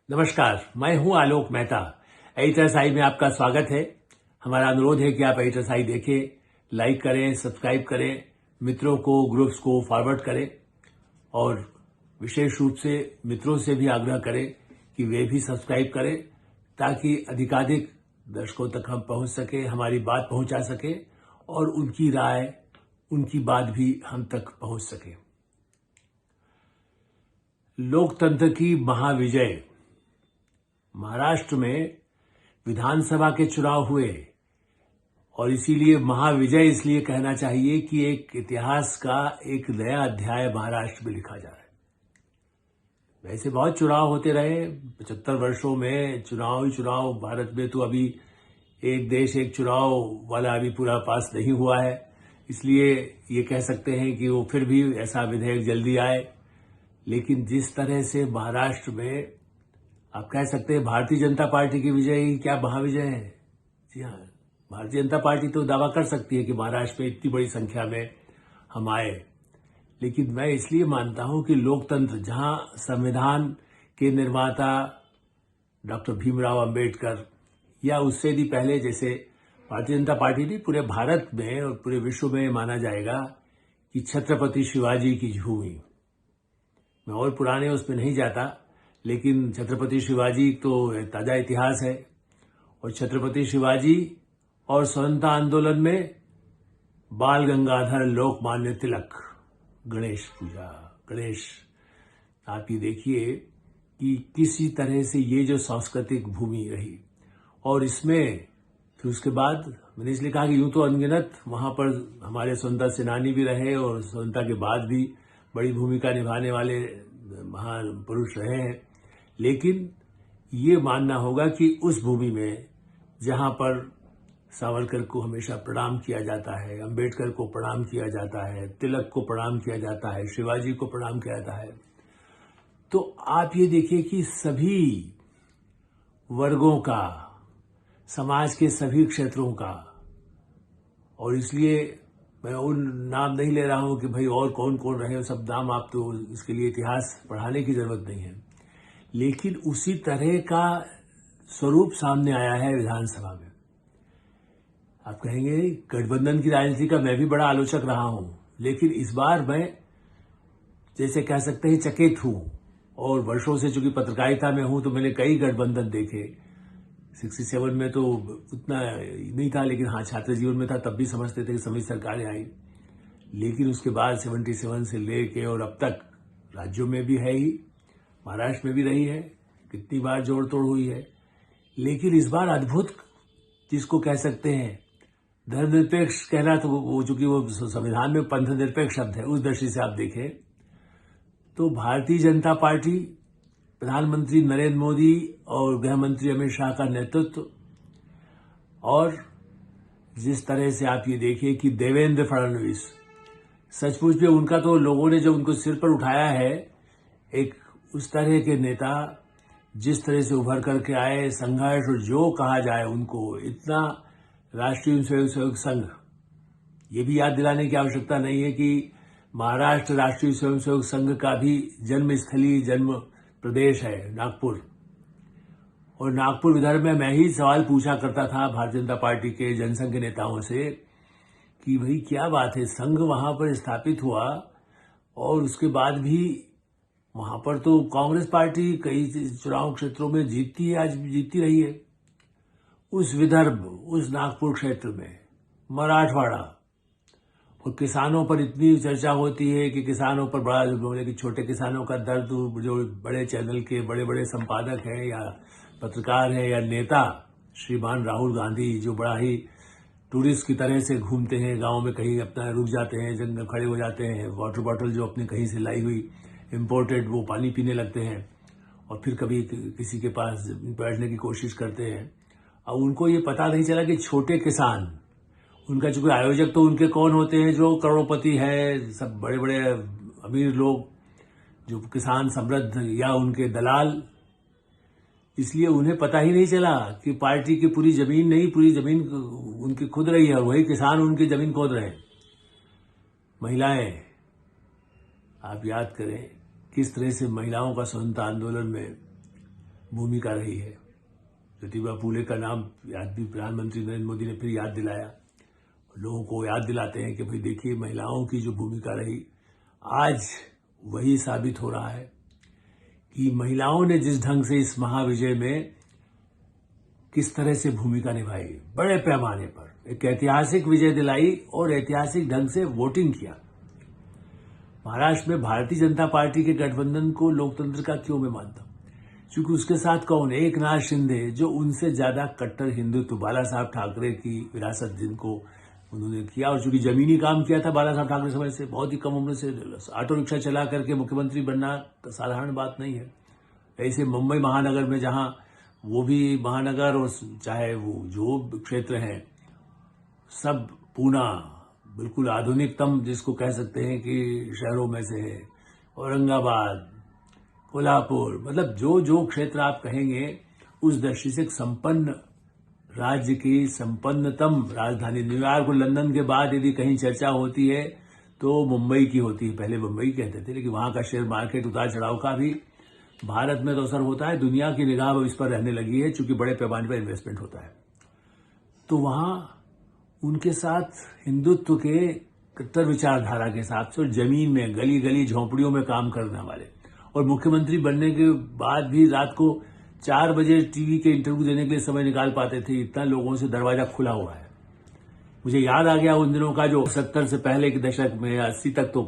नमस्कार, मैं हूं आलोक मेहता। एडिटर्स में आपका स्वागत है। हमारा अनुरोध है कि आप एडिटर्स देखें, लाइक करें, सब्सक्राइब करें, मित्रों को, ग्रुप्स को फॉरवर्ड करें और विशेष रूप से मित्रों से भी आग्रह करें कि वे भी सब्सक्राइब करें ताकि अधिकाधिक दर्शकों तक हम पहुंच सके, हमारी बात पहुंचा सके और उनकी राय, उनकी बात भी हम तक पहुंच सके। लोकतंत्र की महाविजय। महाराष्ट्र में विधानसभा के चुनाव हुए और इसीलिए महाविजय इसलिए कहना चाहिए कि एक इतिहास का एक नया अध्याय महाराष्ट्र में लिखा जा रहा है। वैसे बहुत चुनाव होते रहे 75 वर्षों में, चुनाव ही चुनाव। भारत में तो अभी एक देश एक चुनाव वाला अभी पूरा पास नहीं हुआ है, इसलिए ये कह सकते हैं कि वो फिर भी ऐसा विधेयक जल्दी आए। लेकिन जिस तरह से महाराष्ट्र में आप कह सकते हैं भारतीय जनता पार्टी की विजय ही क्या महाविजय है। जी हाँ, भारतीय जनता पार्टी तो दावा कर सकती है कि महाराष्ट्र में इतनी बड़ी संख्या में हम आए, लेकिन मैं इसलिए मानता हूं कि लोकतंत्र, जहां संविधान के निर्माता डॉक्टर भीमराव अंबेडकर या उससे भी पहले, जैसे भारतीय जनता पार्टी नहीं, पूरे भारत में और पूरे विश्व में माना जाएगा कि छत्रपति शिवाजी की भूमि। मैं और पुराने उसमें नहीं जाता, लेकिन छत्रपति शिवाजी तो ताजा इतिहास है। और छत्रपति शिवाजी और स्वतंत्रता आंदोलन में बाल गंगाधर, लोकमान्य तिलक, गणेश पूजा, गणेश। आप ये देखिए कि किसी तरह से ये जो सांस्कृतिक भूमि रही, और इसमें फिर उसके बाद मैंने इसलिए कहा कि यूं तो अनगिनत वहां पर हमारे स्वतंत्रता सेनानी भी रहे और स्वतंत्रता के बाद भी बड़ी भूमिका निभाने वाले महान पुरुष रहे हैं, लेकिन ये मानना होगा कि उस भूमि में जहां पर सावरकर को हमेशा प्रणाम किया जाता है, अंबेडकर को प्रणाम किया जाता है, तिलक को प्रणाम किया जाता है, शिवाजी को प्रणाम किया जाता है, तो आप ये देखिए कि सभी वर्गों का, समाज के सभी क्षेत्रों का, और इसलिए मैं उन नाम नहीं ले रहा हूं कि भाई और कौन कौन रहे, सब नाम आप तो इसके लिए इतिहास पढ़ाने की जरूरत नहीं है, लेकिन उसी तरह का स्वरूप सामने आया है विधानसभा में। आप कहेंगे गठबंधन की राजनीति का मैं भी बड़ा आलोचक रहा हूं, लेकिन इस बार मैं जैसे कह सकते हैं चकित हूं। और वर्षों से चूंकि पत्रकारिता में हूं तो मैंने कई गठबंधन देखे। 67 में तो उतना नहीं था, लेकिन हाँ, छात्र जीवन में था, तब भी समझते थे कि सभी सरकारें आई। लेकिन उसके बाद 77 से लेके और अब तक राज्यों में भी है ही, महाराष्ट्र में भी रही है, कितनी बार जोड़ तोड़ हुई है। लेकिन इस बार अद्भुत, जिसको कह सकते हैं धर्मनिरपेक्ष कहना, तो वो चूंकि वो संविधान में पंथ निरपेक्ष शब्द है, उस दृष्टि से आप देखें तो भारतीय जनता पार्टी, प्रधानमंत्री नरेंद्र मोदी और गृह मंत्री अमित शाह का नेतृत्व, और जिस तरह से आप ये देखिए कि देवेंद्र फडणवीस, सचमुच में उनका तो लोगों ने जो उनको सिर पर उठाया है, एक उस तरह के नेता जिस तरह से उभर करके आए, संघर्ष और जो कहा जाए उनको, इतना राष्ट्रीय स्वयंसेवक संघ, ये भी याद दिलाने की आवश्यकता नहीं है कि महाराष्ट्र राष्ट्रीय स्वयंसेवक संघ का भी जन्मस्थली, जन्म प्रदेश है नागपुर। और नागपुर विदर्भ में मैं ही सवाल पूछा करता था भारतीय जनता पार्टी के जनसंघ के नेताओं से कि भाई क्या बात है, संघ वहां पर स्थापित हुआ और उसके बाद भी वहां पर तो कांग्रेस पार्टी कई चुनाव क्षेत्रों में जीतती है, आज भी जीतती रही है। उस विदर्भ, उस नागपुर क्षेत्र में मराठवाड़ा, और किसानों पर इतनी चर्चा होती है कि किसानों पर बड़ा बोले कि छोटे किसानों का दर्द, जो बड़े चैनल के बड़े बड़े संपादक हैं या पत्रकार हैं या नेता श्रीमान राहुल गांधी, जो बड़ा ही टूरिस्ट की तरह से घूमते हैं, गांव में कहीं अपना रुक जाते हैं, जंगल खड़े हो जाते हैं, वाटर बॉटल जो अपनी कहीं से लाई हुई इम्पोर्टेड वो पानी पीने लगते हैं, और फिर कभी किसी के पास बैठने की कोशिश करते हैं। अब उनको ये पता नहीं चला कि छोटे किसान, उनका चूंकि आयोजक तो उनके कौन होते हैं, जो करोड़पति है, सब बड़े बड़े अमीर लोग, जो किसान समृद्ध या उनके दलाल, इसलिए उन्हें पता ही नहीं चला कि पार्टी की पूरी जमीन नहीं, पूरी जमीन उनकी खुद रही है और वही किसान उनकी जमीन खोद रहे हैं। महिलाएं, आप याद करें किस तरह से महिलाओं का स्वतंत्रता आंदोलन में भूमिका रही है। ज्योतिबा फूले का नाम याद भी प्रधानमंत्री नरेंद्र मोदी ने फिर याद दिलाया। लोगों को याद दिलाते हैं कि भाई देखिए महिलाओं की जो भूमिका रही, आज वही साबित हो रहा है कि महिलाओं ने जिस ढंग से इस महाविजय में किस तरह से भूमिका निभाई, बड़े पैमाने पर एक ऐतिहासिक विजय दिलाई और ऐतिहासिक ढंग से वोटिंग किया। महाराष्ट्र में भारतीय जनता पार्टी के गठबंधन को लोकतंत्र का क्यों मैं मानता हूं? क्योंकि उसके साथ कौन, एक नाथ शिंदे, जो उनसे ज्यादा कट्टर हिंदुत्व, बाला साहब ठाकरे की विरासत जिनको उन्होंने किया, और चूंकि जमीनी काम किया था बाला साहब ठाकरे समय से, बहुत ही कम उम्र से ऑटो रिक्शा चला करके मुख्यमंत्री बनना साधारण बात नहीं है। ऐसे मुंबई महानगर में, जहां वो भी महानगर और चाहे वो जो क्षेत्र हैं, सब पूना बिल्कुल आधुनिकतम जिसको कह सकते हैं कि शहरों में से है, औरंगाबाद, कोल्हापुर, मतलब जो जो क्षेत्र आप कहेंगे उस दृष्टि से एक संपन्न राज्य की संपन्नतम राजधानी। न्यूयॉर्क और लंदन के बाद यदि कहीं चर्चा होती है तो मुंबई की होती है। पहले मुंबई कहते थे, लेकिन वहां का शेयर मार्केट उतार चढ़ाव का भी भारत में तो असर होता है। दुनिया की निगाह अब इस पर रहने लगी है, चूंकि बड़े पैमाने पर इन्वेस्टमेंट होता है। तो वहां उनके साथ हिंदुत्व के कट्टर विचारधारा के हिसाब से, और जमीन में गली गली झोंपड़ियों में काम करने वाले, और मुख्यमंत्री बनने के बाद भी रात को 4 बजे टीवी के इंटरव्यू देने के लिए समय निकाल पाते थे। इतना लोगों से दरवाजा खुला हुआ है। मुझे याद आ गया उन दिनों का, जो 70 से पहले के दशक में, 80 तक, तो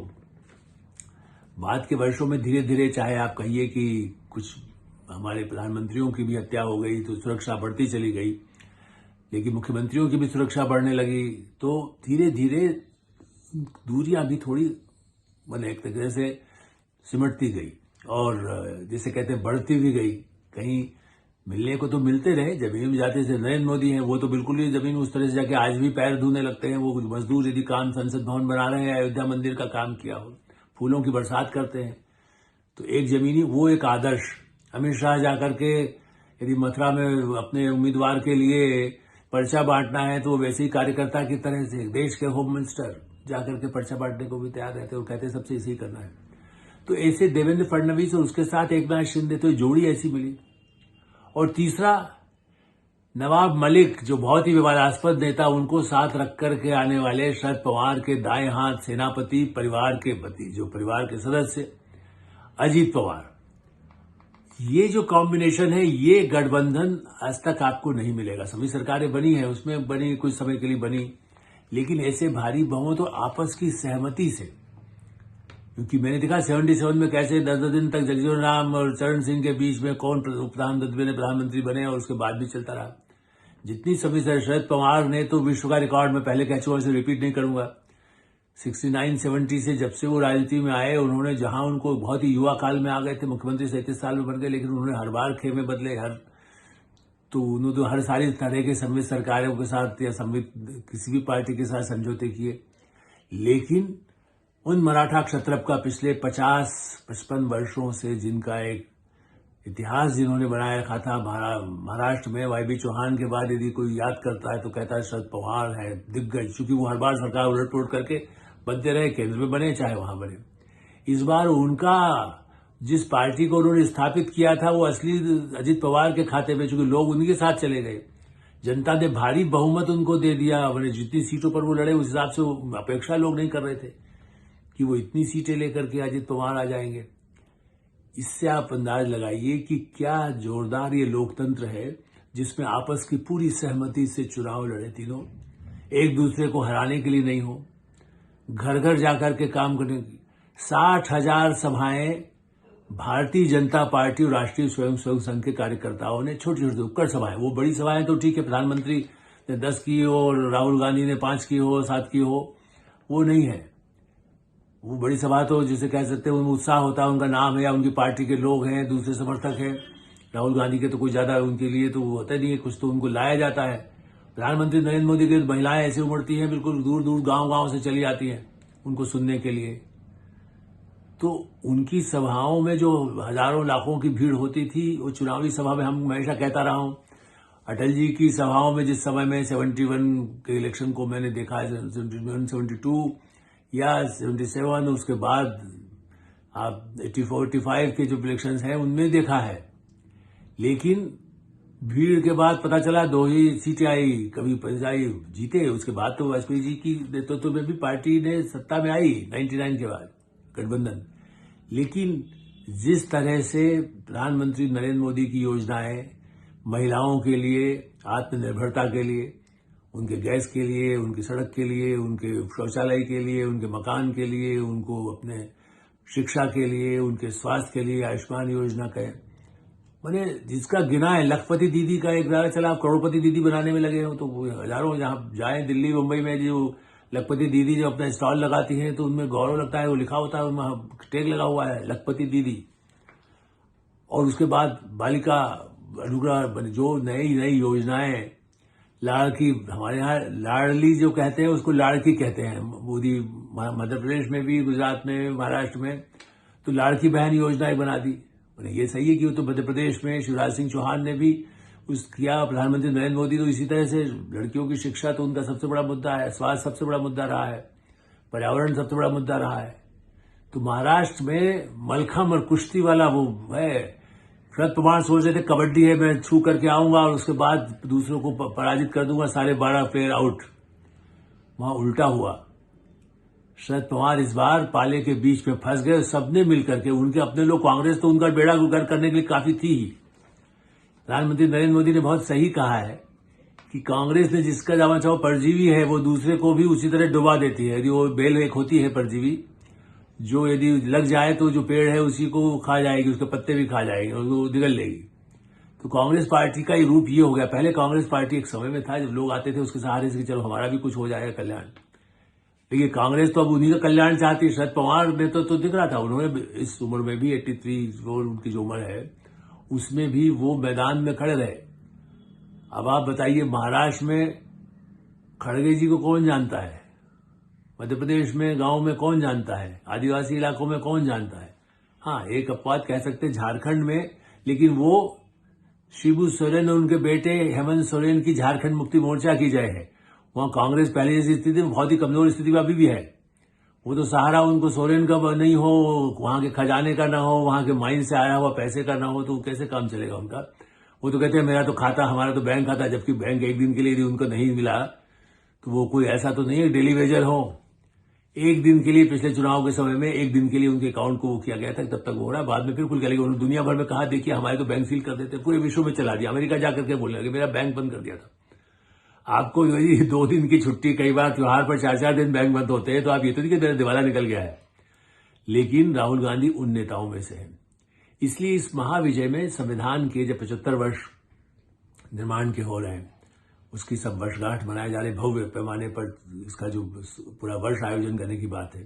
बाद के वर्षों में धीरे धीरे, चाहे आप कहिए कि कुछ हमारे प्रधानमंत्रियों की भी हत्या हो गई तो सुरक्षा बढ़ती चली गई, लेकिन मुख्यमंत्रियों की भी सुरक्षा बढ़ने लगी, तो धीरे धीरे दूरियां भी थोड़ी एक तरह से सिमटती गई, और जैसे कहते हैं बढ़ती भी गई। कहीं मिलने को तो मिलते रहे, जमीन में जाते थे। नरेंद्र मोदी हैं, वो तो बिल्कुल ही जमीन उस तरह से जाके आज भी पैर धोने लगते हैं। वो मजदूर यदि काम संसद भवन बना रहे हैं, अयोध्या मंदिर का काम किया हो, फूलों की बरसात करते हैं, तो एक जमीनी वो एक आदर्श। अमित शाह जाकर के यदि मथुरा में अपने उम्मीदवार के लिए पर्चा बांटना है, तो वो वैसे ही कार्यकर्ता की तरह से देश के होम मिनिस्टर जाकर के पर्चा बांटने को भी तैयार रहते और कहते सबसे इसी करना है। तो ऐसे देवेंद्र फडणवीस और उसके साथ एक नाथ शिंदे, तो जोड़ी ऐसी मिली। और तीसरा नवाब मलिक, जो बहुत ही विवादास्पद नेता, उनको साथ रख करके आने वाले शरद पवार के दाएं हाथ सेनापति, परिवार के पति, जो परिवार के सदस्य अजीत पवार। ये जो कॉम्बिनेशन है, ये गठबंधन आज तक आपको नहीं मिलेगा। सभी सरकारें बनी है, उसमें बनी कुछ समय के लिए बनी, लेकिन ऐसे भारी बहुमत तो आपस की सहमति से। क्योंकि मैंने देखा 77 में कैसे 10 दिन तक जगजीवन राम और चरण सिंह के बीच में कौन प्रधानमंत्री बने, और उसके बाद भी चलता रहा। जितनी सभी शरद पवार ने तो विश्व का रिकॉर्ड, मैं पहले कह चुका, इसे रिपीट नहीं करूंगा। 69-70 से जब से वो राजनीति में आए, उन्होंने जहां उनको बहुत ही युवा काल में आ गए थे, मुख्यमंत्री 37 साल में बन गए, लेकिन उन्होंने हर बार खेमे बदले, तो उन्होंने तो हर सारी तरह के संवित सरकारों के साथ या संवित किसी भी पार्टी के साथ समझौते किए। लेकिन उन मराठा क्षत्रप का पिछले 50-55 वर्षों से जिनका एक इतिहास जिन्होंने बनाए रखा था महाराष्ट्र में, वाई बी चौहान के बाद यदि कोई याद करता है तो कहता है शरद पवार है दिग्गज, चूंकि वो हर बार सरकार उलट पुलट करके बनते रहे, केंद्र में बने चाहे वहां बने। इस बार उनका जिस पार्टी को उन्होंने स्थापित किया था, वो असली अजीत पवार के खाते में, चूंकि लोग उनके साथ चले गए, जनता ने भारी बहुमत उनको दे दिया। मैंने जितनी सीटों पर वो लड़े, उस हिसाब से अपेक्षा लोग नहीं कर रहे थे कि वो इतनी सीटें लेकर के अजीत पवार आ जाएंगे। इससे आप अंदाज लगाइए कि क्या जोरदार ये लोकतंत्र है, जिसमें आपस की पूरी सहमति से चुनाव लड़े तीनों, एक दूसरे को हराने के लिए नहीं हो, घर घर जाकर के काम करने की। 60,000 सभाएं भारतीय जनता पार्टी और राष्ट्रीय स्वयंसेवक संघ के कार्यकर्ताओं ने, छोटी छोटी उपकर सभाएं, वो बड़ी सभाएं तो ठीक है, प्रधानमंत्री ने 10 की हो और राहुल गांधी ने 5 की हो, 7 की हो, वो नहीं है। वो बड़ी सभा तो जिसे कह सकते हैं उनमें उत्साह होता है, उनका नाम है या उनकी पार्टी के लोग हैं, दूसरे समर्थक हैं। राहुल गांधी के तो कुछ ज्यादा उनके लिए तो होता नहीं है, कुछ तो उनको लाया जाता है। प्रधानमंत्री नरेंद्र मोदी की महिलाएं ऐसे उमड़ती हैं, बिल्कुल दूर दूर गांव से चली आती हैं उनको सुनने के लिए। तो उनकी सभाओं में जो हजारों लाखों की भीड़ होती थी, वो चुनावी सभा में, हम हमेशा कहता रहा हूं, अटल जी की सभाओं में जिस समय में 71 के इलेक्शन को मैंने देखा, 72 या 77, उसके बाद आप 84-85 के जो इलेक्शन हैं उनमें देखा है। लेकिन भीड़ के बाद पता चला 2 ही सीटें आई, कभी पंचायत जीते। उसके बाद तो वाजपेयी जी की नेतृत्व में भी पार्टी ने सत्ता में आई 99 के बाद, गठबंधन। लेकिन जिस तरह से प्रधानमंत्री नरेंद्र मोदी की योजनाएं महिलाओं के लिए, आत्मनिर्भरता के लिए, उनके गैस के लिए, उनकी सड़क के लिए, उनके शौचालय के लिए, उनके मकान के लिए, उनको अपने शिक्षा के लिए, उनके स्वास्थ्य के लिए आयुष्मान योजना का, मैंने जिसका गिना है, लखपति दीदी का एक दायरा चला, आप करोड़पति दीदी बनाने में लगे हो। तो वो हजारों जहां जाए दिल्ली मुंबई में, जो लखपति दीदी जो अपना स्टॉल लगाती हैं तो उनमें गौरव लगता है, वो लिखा होता है, उनमें टैग लगा हुआ है लखपति दीदी। और उसके बाद बालिका अनुग्रह, जो नई नई योजनाएं, लाड़की, हमारे यहाँ लाडली जो कहते हैं उसको लाड़की कहते हैं, मोदी मध्य प्रदेश में भी, गुजरात में, महाराष्ट्र में, तो लाड़की बहन योजनाएं बना दी। ये सही है कि वो तो मध्य प्रदेश में शिवराज सिंह चौहान ने भी उस किया, प्रधानमंत्री नरेंद्र मोदी तो इसी तरह से, लड़कियों की शिक्षा तो उनका सबसे बड़ा मुद्दा है, स्वास्थ्य सबसे बड़ा मुद्दा रहा है, पर्यावरण सबसे बड़ा मुद्दा रहा है। तो महाराष्ट्र में मलखम और कुश्ती वाला वो है। शरद पवार सोच रहे थे कबड्डी है, मैं छू करके आऊंगा और उसके बाद दूसरों को पराजित कर दूंगा, 12.5 प्लेयर आउट। वहां उल्टा हुआ। शरद पवार इस बार पाले के बीच में फंस गए। सबने मिलकर के, उनके अपने लोग, कांग्रेस तो उनका बेड़ा गर्क करने के लिए काफी थी ही। प्रधानमंत्री नरेंद्र मोदी ने बहुत सही कहा है कि कांग्रेस ने जिसका दावा चाहो परजीवी है, वो दूसरे को भी उसी तरह डुबा देती है। यदि वो बेल एक होती है परजीवी, जो यदि लग जाए तो जो पेड़ है उसी को खा जाएगी, उसके पत्ते भी खा जाएगी और वो निगल लेगी। तो कांग्रेस पार्टी का ही रूप ये हो गया। पहले कांग्रेस पार्टी एक समय में था जब लोग आते थे उसके सहारे से कि चलो हमारा भी कुछ हो जाएगा कल्याण, लेकिन कांग्रेस तो अब उन्हीं का कल्याण चाहती है। शरद पवार ने तो दिख रहा था, उन्होंने इस उम्र में भी 83 उनकी जो उम्र है उसमें भी वो मैदान में खड़े रहे। अब आप बताइए, महाराष्ट्र में खड़गे जी को कौन जानता है? मध्य प्रदेश में गांव में कौन जानता है? आदिवासी इलाकों में कौन जानता है? हाँ, एक अपवाद कह सकते हैं झारखंड में, लेकिन वो शिबू सोरेन और उनके बेटे हेमंत सोरेन की झारखंड मुक्ति मोर्चा की जय है। वहां कांग्रेस पहले जैसी स्थिति में, बहुत ही कमजोर स्थिति में अभी भी है। वो तो सहारा उनको सोरेन का नहीं हो, वहां के खजाने का ना हो, वहां के माइन से आया हुआ पैसे का ना हो, तो कैसे काम चलेगा उनका? वो तो कहते हैं मेरा तो खाता, हमारा तो बैंक खाता, जबकि बैंक एक दिन के लिए यदि उनको नहीं मिला तो वो कोई ऐसा तो नहीं है डेली वेजर हो। एक दिन के लिए, पिछले चुनाव के समय में एक दिन के लिए उनके अकाउंट को वो किया गया था, तब तक हो रहा है, बाद में फिर खुल गया। उन्होंने दुनिया भर में कहा देखिए हमारे तो बैंक सील कर देते, पूरे विश्व में चला दिया। अमेरिका जाकर के बोलने लगे मेरा बैंक बंद कर दिया था। आपको यदि 2 दिन की छुट्टी, कई बार त्योहार पर 4-4 दिन बैंक बंद होते हैं, तो आप ये तो नहीं कि मेरा दिवाला निकल गया है। लेकिन राहुल गांधी उन नेताओं में से हैं। इसलिए इस महाविजय में संविधान के जब 75 वर्ष निर्माण के हो रहे हैं, उसकी सब वर्षगांठ मनाए जा रहे, भव्य पैमाने पर इसका जो पूरा वर्ष आयोजन करने की बात है।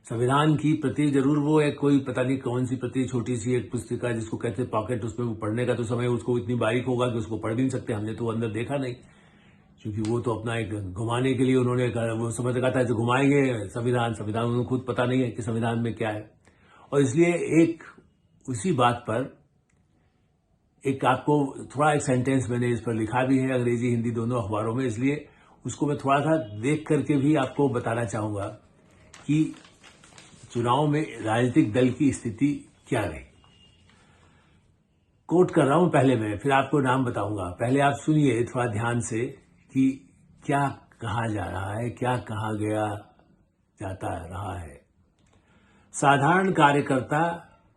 संविधान की प्रति जरूर वो एक कोई पता नहीं कौन सी प्रति, छोटी सी एक पुस्तिका जिसको कहते हैं पॉकेट, उसमें वो पढ़ने का तो समय उसको इतनी बारीक होगा कि उसको पढ़ भी नहीं सकते। हमने तो अंदर देखा नहीं, क्योंकि वो तो अपना एक घुमाने के लिए उन्होंने वो समझ रखा था घुमाएंगे संविधान उन्हें खुद पता नहीं है कि संविधान में क्या है। और इसलिए एक उसी बात पर एक आपको थोड़ा एक सेंटेंस मैंने इस पर लिखा भी है, अंग्रेजी हिंदी दोनों अखबारों में, इसलिए उसको मैं थोड़ा सा देख करके भी आपको बताना चाहूंगा कि चुनाव में राजनीतिक दल की स्थिति क्या रही। कोट कर रहा हूं पहले मैं, फिर आपको नाम बताऊंगा। पहले आप सुनिए थोड़ा ध्यान से कि क्या कहा जा रहा है, क्या कहा गया जाता रहा है। साधारण कार्यकर्ता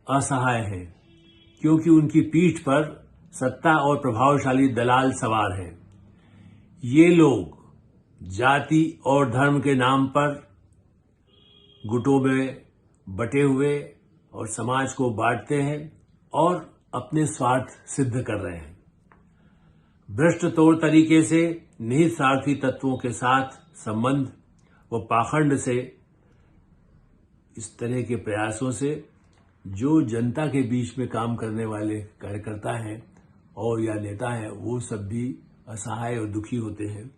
असहाय हैं क्योंकि उनकी पीठ पर सत्ता और प्रभावशाली दलाल सवार हैं। ये लोग जाति और धर्म के नाम पर गुटों में बटे हुए और समाज को बांटते हैं और अपने स्वार्थ सिद्ध कर रहे हैं। भ्रष्ट तौर तरीके से निहित स्वार्थी तत्वों के साथ संबंध व पाखंड से, इस तरह के प्रयासों से जो जनता के बीच में काम करने वाले कार्यकर्ता हैं और या नेता हैं, वो सब भी असहाय और दुखी होते हैं।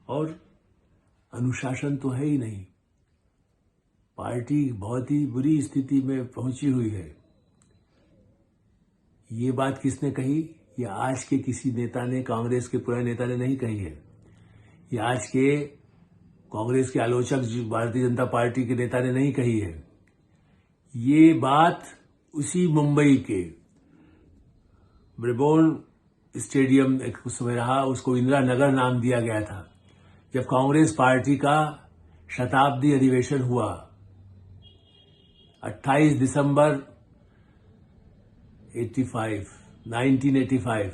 और अनुशासन तो है ही नहीं, पार्टी बहुत ही बुरी स्थिति में पहुंची हुई है। ये बात किसने कही? ये आज के किसी नेता ने, कांग्रेस के पुराने नेता ने नहीं कही है। ये आज के कांग्रेस के आलोचक भारतीय जनता पार्टी के नेता ने नहीं कही है। ये बात उसी मुंबई के ब्रिबोन स्टेडियम एक उस समय रहा, उसको इंदिरा नगर नाम दिया गया था। जब कांग्रेस पार्टी का शताब्दी अधिवेशन हुआ 28 दिसंबर 1985,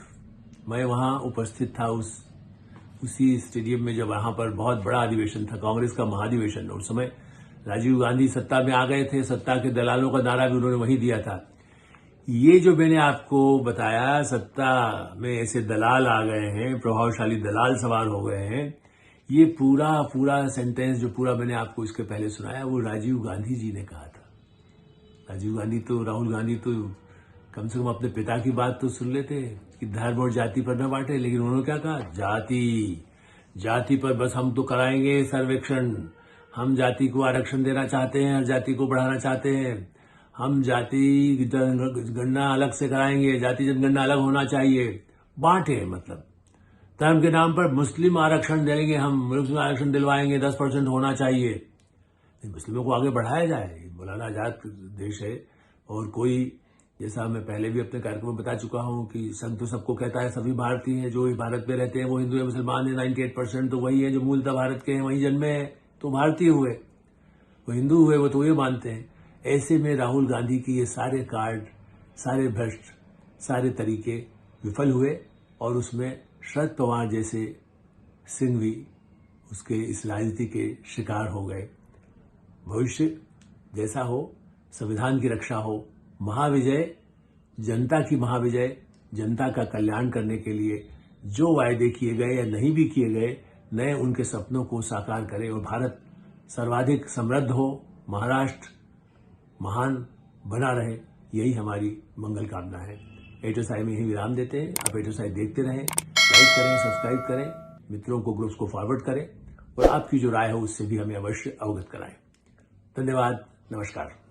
मैं वहां उपस्थित था उसी स्टेडियम में, जब वहां पर बहुत बड़ा अधिवेशन था, कांग्रेस का महाधिवेशन। उस समय राजीव गांधी सत्ता में आ गए थे, सत्ता के दलालों का नारा भी उन्होंने वही दिया था। ये जो मैंने आपको बताया, सत्ता में ऐसे दलाल आ गए हैं, प्रभावशाली दलाल सवार हो गए हैं, ये पूरा सेंटेंस जो पूरा मैंने आपको इसके पहले सुनाया, वो राजीव गांधी जी ने कहा था। राजीव गांधी तो, राहुल गांधी तो कम से कम अपने पिता की बात तो सुन लेते कि धर्म और जाति पर न बांटे, लेकिन उन्होंने क्या कहा? जाति पर बस हम तो कराएंगे सर्वेक्षण, हम जाति को आरक्षण देना चाहते हैं, हर जाति को बढ़ाना चाहते हैं, हम जाति जनगणना अलग से कराएंगे, जाति जनगणना अलग होना चाहिए। बांटे मतलब धर्म के नाम पर मुस्लिम आरक्षण देंगे, हम मुस्लिम आरक्षण दिलवाएंगे, 10% होना चाहिए। मुस्लिमों को आगे बढ़ाया जाए, मौलाना आजाद देश है। और कोई, जैसा मैं पहले भी अपने कार्यक्रम में बता चुका हूं कि संत तो सबको कहता है, सभी भारतीय हैं, जो भारत में रहते हैं वो हिंदू है, मुसलमान है, 98% तो वही है जो मूलतः भारत के हैं, वहीं जन्मे हैं, तो भारतीय हुए, वो हिंदू हुए, वो तो ये मानते हैं। ऐसे में राहुल गांधी की ये सारे कार्ड, सारे भ्रष्ट, सारे तरीके विफल हुए और उसमें शरद पवार जैसे सिंह भी उसके इस राजनीति के शिकार हो गए। भविष्य जैसा हो, संविधान की रक्षा हो, महाविजय, जनता की महाविजय, जनता का कल्याण करने के लिए जो वायदे किए गए या नहीं भी किए गए, नए उनके सपनों को साकार करें और भारत सर्वाधिक समृद्ध हो, महाराष्ट्र महान बना रहे, यही हमारी मंगल कामना है। एटोसाई में ही विराम देते हैं। आप एटोसाई देखते रहें, लाइक करें, सब्सक्राइब करें, मित्रों को, ग्रुप्स को फॉरवर्ड करें और आपकी जो राय हो उससे भी हमें अवश्य अवगत कराएं। धन्यवाद, नमस्कार।